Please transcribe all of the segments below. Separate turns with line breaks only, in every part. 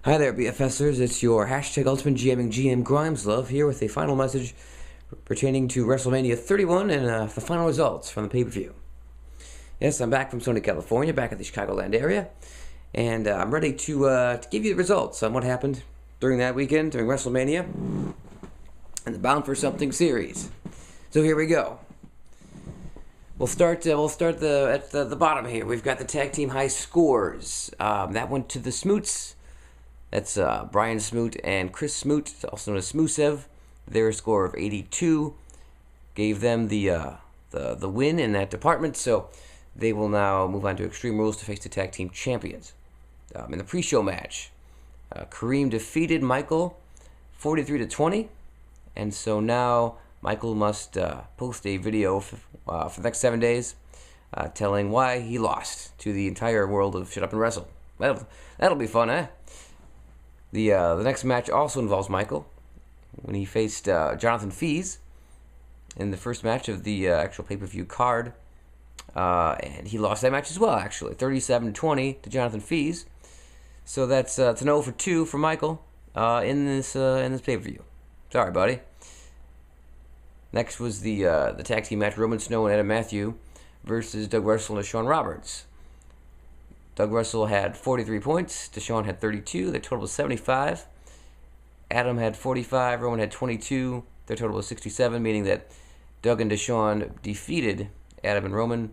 Hi there, BFSers. It's your hashtag Ultimate GMing GM Grimeslove here with a final message pertaining to WrestleMania 31 and the final results from the pay-per-view. Yes, I'm back from Sony, California, back at the Chicagoland area, and I'm ready to give you the results on what happened during that weekend, during WrestleMania, and the Bound for Something series. So here we go. We'll start at the bottom here. We've got the tag team high scores. That went to the Smoots. That's Brian Smoot and Chris Smoot, also known as Smoosev. Their score of 82 gave them the win in that department. So they will now move on to Extreme Rules to face the tag team champions. In the pre-show match, Kareem defeated Michael 43-20, and so now Michael must post a video for the next 7 days, telling why he lost to the entire world of Shut Up and Wrestle. That'll be fun, eh? The next match also involves Michael when he faced Jonathan Fees in the first match of the actual pay-per-view card. And he lost that match as well, actually. 37-20 to Jonathan Fees. So that's an 0 for 2 for Michael in this pay-per-view. Sorry, buddy. Next was the tag team match, Roman Snow and Adam Matthew versus Doug Russell and Shawn Roberts. Doug Russell had 43 points. Deshaun had 32. Their total was 75. Adam had 45. Roman had 22. Their total was 67, meaning that Doug and Deshaun defeated Adam and Roman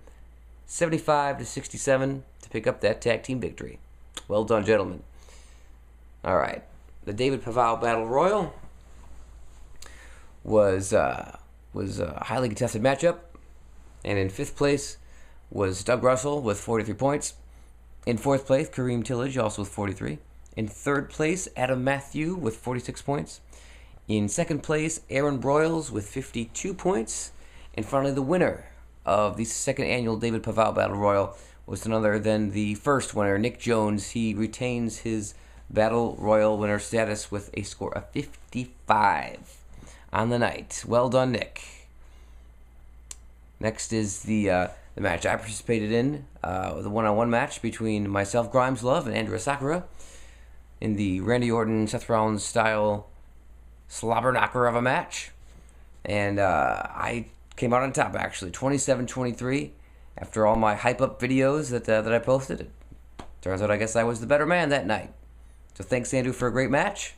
75-67 to pick up that tag team victory. Well done, gentlemen. All right. The David Paval Battle Royal was a highly contested matchup. And in fifth place was Doug Russell with 43 points. In fourth place, Kareem Tillage, also with 43. In third place, Adam Matthew with 46 points. In second place, Aaron Broyles with 52 points. And finally, the winner of the second annual David Paval Battle Royal was none other than the first winner, Nick Jones. He retains his Battle Royal winner status with a score of 55 on the night. Well done, Nick. Next is the match I participated in, the one-on-one match between myself, Grimeslove, and Andrea Sakura in the Randy Orton, Seth Rollins style slobber knocker of a match. And I came out on top, actually, 27-23 after all my hype-up videos that I posted. Turns out I guess I was the better man that night. So thanks, Andrew, for a great match.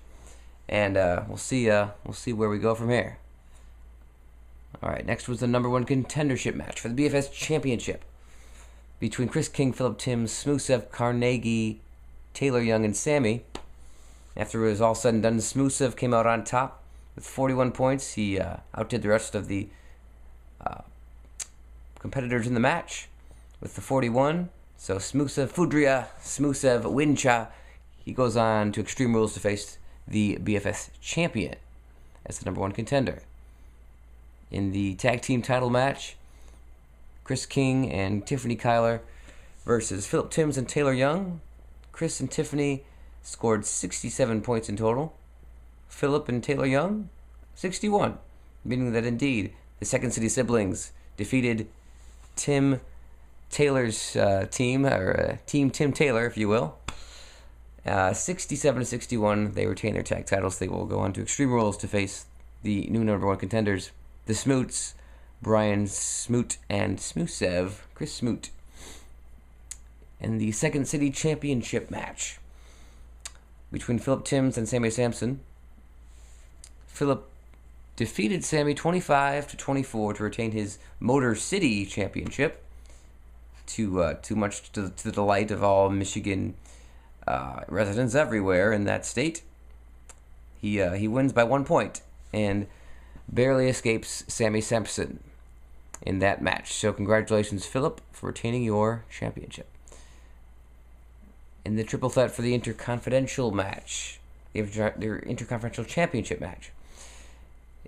And we'll see where we go from here. All right, next was the number one contendership match for the BFS Championship between Chris King, Philip Timms, Smoosev, Carnegie, Taylor Young, and Sammy. After it was all said and done, Smoosev came out on top with 41 points. He outdid the rest of the competitors in the match with the 41. So Smoosev Fudria, Smoosev Wincha. He goes on to Extreme Rules to face the BFS Champion as the number one contender. In the tag team title match, Chris King and Tiffany Kyler versus Philip Timms and Taylor Young. Chris and Tiffany scored 67 points in total. Philip and Taylor Young, 61, meaning that indeed the Second City siblings defeated Tim Taylor's team, or Team Tim Taylor, if you will. 67-61, they retain their tag titles. They will go on to Extreme Rules to face the new number one contenders, the Smoots, Brian Smoot and Smoosev, Chris Smoot. In the Second City Championship match between Philip Timms and Sammy Sampson, Philip defeated Sammy 25-24 to retain his Motor City Championship. Too much to the delight of all Michigan residents everywhere in that state. He wins by 1 point and barely escapes Sammy Sampson in that match. So congratulations, Philip, for retaining your championship. In the triple threat for the Interconfidential match, their Interconfidential Championship match,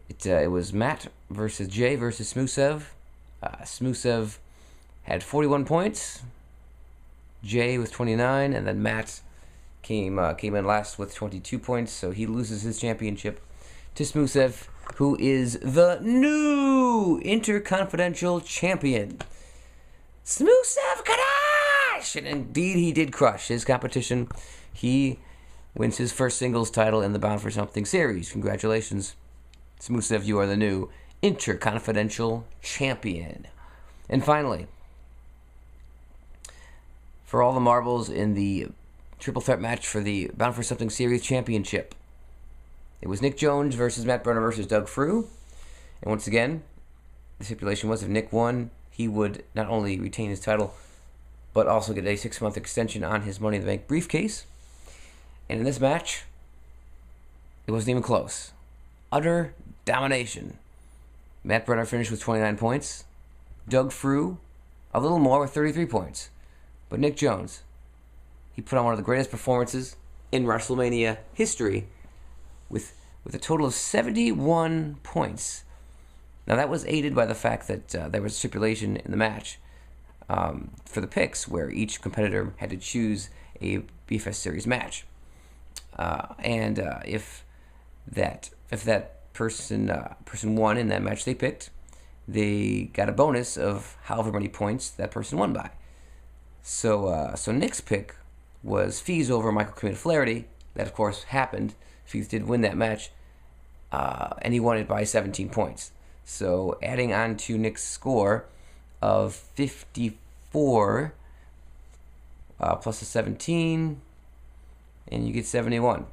it was Matt versus Jay versus Smoosev. Smoosev had 41 points, Jay with 29, and then Matt came in last with 22 points, so he loses his championship to Smoosev, who is the new Interconfidential Champion. Smoosev Kadash! And indeed, he did crush his competition. He wins his first singles title in the Bound for Something series. Congratulations, Smoosev, you are the new Intercontinental Champion. And finally, for all the marbles in the triple threat match for the Bound for Something series championship, it was Nick Jones versus Matt Brunner versus Doug Frew. And once again, the stipulation was if Nick won, he would not only retain his title, but also get a 6-month extension on his Money in the Bank briefcase. And in this match, it wasn't even close. Utter domination. Matt Brunner finished with 29 points. Doug Frew, a little more with 33 points. But Nick Jones, he put on one of the greatest performances in WrestleMania history with a total of 71 points. Now that was aided by the fact that there was a stipulation in the match for the picks where each competitor had to choose a BFS series match. And if that person won in that match they picked, they got a bonus of however many points that person won by. So Nick's pick was Fees over Michael Committed Flaherty. That of course happened. Fees did win that match, and he won it by 17 points. So adding on to Nick's score of 54 plus a 17, and you get 71.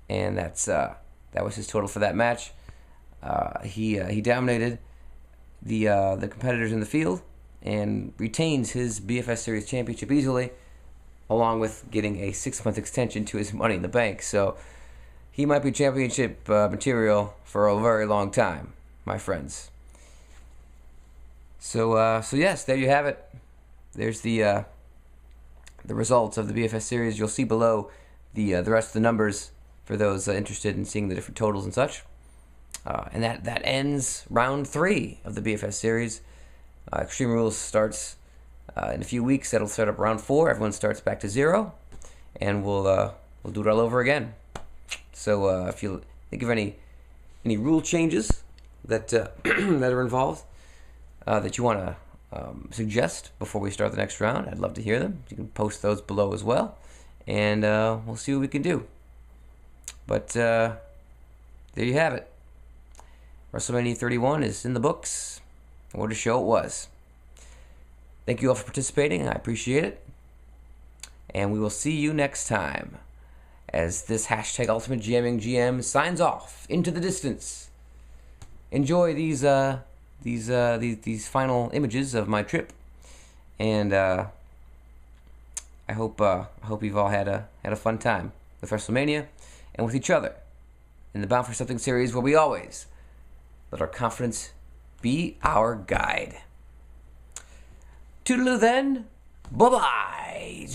And that was his total for that match. He dominated the competitors in the field and retains his BFS Series championship easily, along with getting a 6-month extension to his Money in the Bank. So he might be championship material for a very long time, my friends. So yes, there you have it. There's the results of the BFS series. You'll see below the rest of the numbers for those interested in seeing the different totals and such. And that ends round 3 of the BFS series. Extreme Rules starts in a few weeks. That'll start up round 4. Everyone starts back to 0, and we'll do it all over again. So if you think of any rule changes that that are involved that you want to suggest before we start the next round, I'd love to hear them. You can post those below as well, and we'll see what we can do. But there you have it. WrestleMania 31 is in the books. What a show it was. Thank you all for participating. I appreciate it. And we will see you next time as this hashtag Ultimate GMing GM signs off into the distance. Enjoy these final images of my trip, and I hope you've all had a fun time with WrestleMania and with each other in the Bound for Something series, where we always let our confidence be our guide. Toodaloo then. Bye-bye.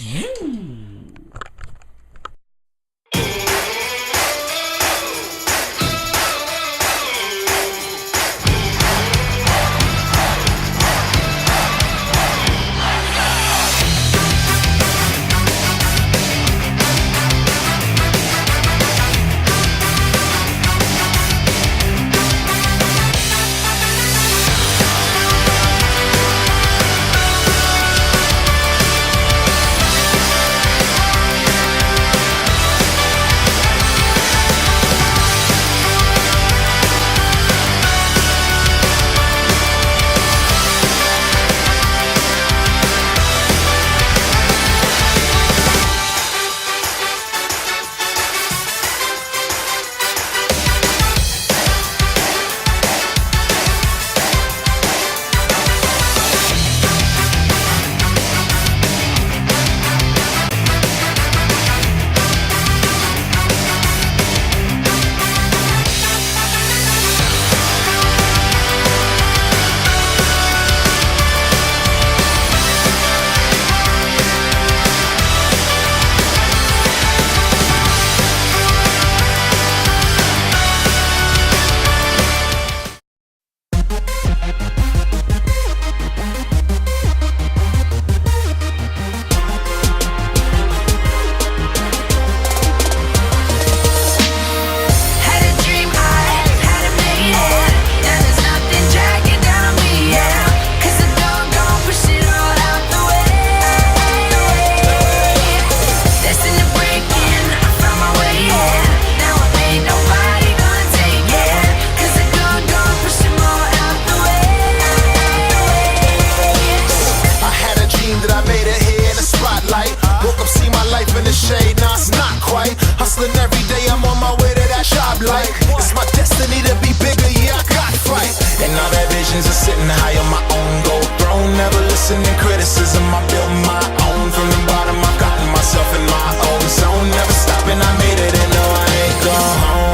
hustling every day, I'm on my way to that shop like it's my destiny to be bigger, yeah, I got fight. And all that visions are sitting high on my own gold throne. Never listening criticism, I built my own. From the bottom, I've gotten myself in my own zone. Never stopping, I made it and no, I ain't gone home.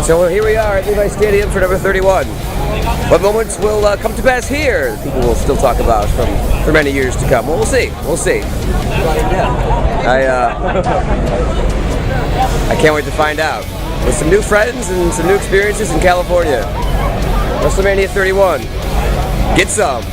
So here we are at Levi Stadium for number 31. What moments will come to pass here? People will still talk about for many years to come. Well, we'll see. We'll see. I can't wait to find out. With some new friends and some new experiences in California. WrestleMania 31. Get some.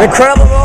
Incredible